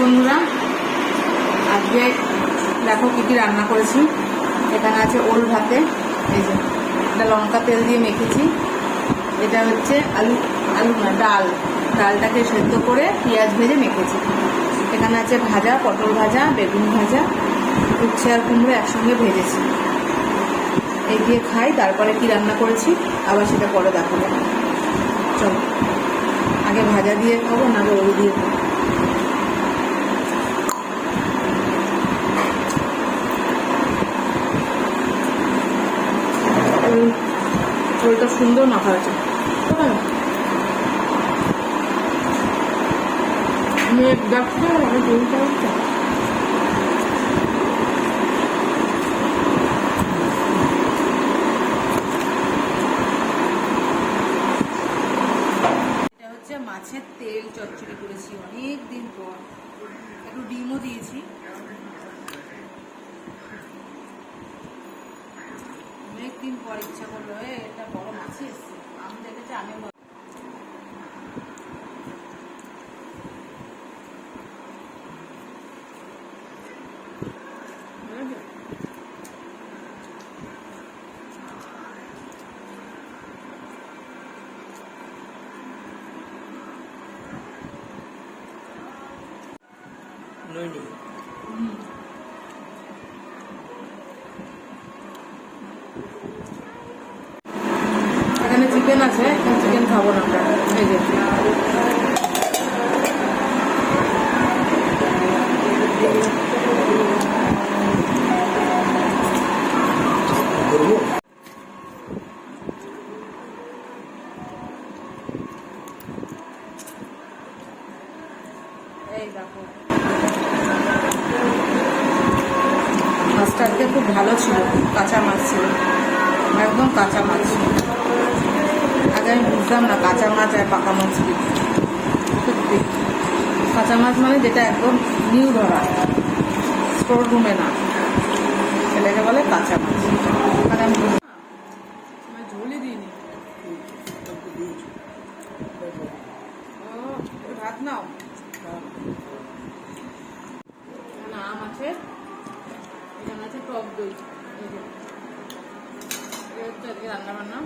বন্ধুরা, আজকে দেখো কী কী রান্না করেছি। এখানে আছে ওল ভাতে, এই যে এটা লঙ্কা তেল দিয়ে মেখেছি। এটা হচ্ছে আলু না ডালটাকে সেদ্ধ করে পেঁয়াজ ভেজে মেখেছি। এখানে আছে ভাজা, পটল ভাজা, বেগুন ভাজা, উচ্ছে আর কুমড়ো একসঙ্গে ভেজেছি। এই দিয়ে খাই, তারপরে কি রান্না করেছি আবার সেটা পরে দেখাবো। চলো আগে ভাজা দিয়ে খাবো, নাহলে ওল দিয়ে খাবো। ওলটা সুন্দর মাখা আছে। মেঘ ডাকছে, জলটা হচ্ছে। এটা হচ্ছে মাছের তেল চচ্চড়ি করেছি অনেক দিন পর, একটু ডিমও দিয়েছি। অনেকদিন পর ইচ্ছা করলো এটা বড় মাছই এসছে, আমি দেখেছি আমি এখানে চিকেন আছে, চিকেন খাবো না আমরা। এই যে এই দেখো মাছটা আজকে খুব ভালো ছিল, কাঁচা মাছ ছিল, একদম কাঁচা মাছ। আগে আমি বুঝতাম না কাঁচা মাছ আর পাকা মাছ কি। সত্যি কাঁচা মাছ মানে যেটা একদম নিউ ধরা, স্টোর রুমে না, সেটাকে বলে কাঁচা মাছ। মানে আমি ঝোলই দিইনি। ও ভাত নাও। এখানে আম আছে, এখানে আছে টক দই। এই যে হচ্ছে আজকে রান্না বান্না।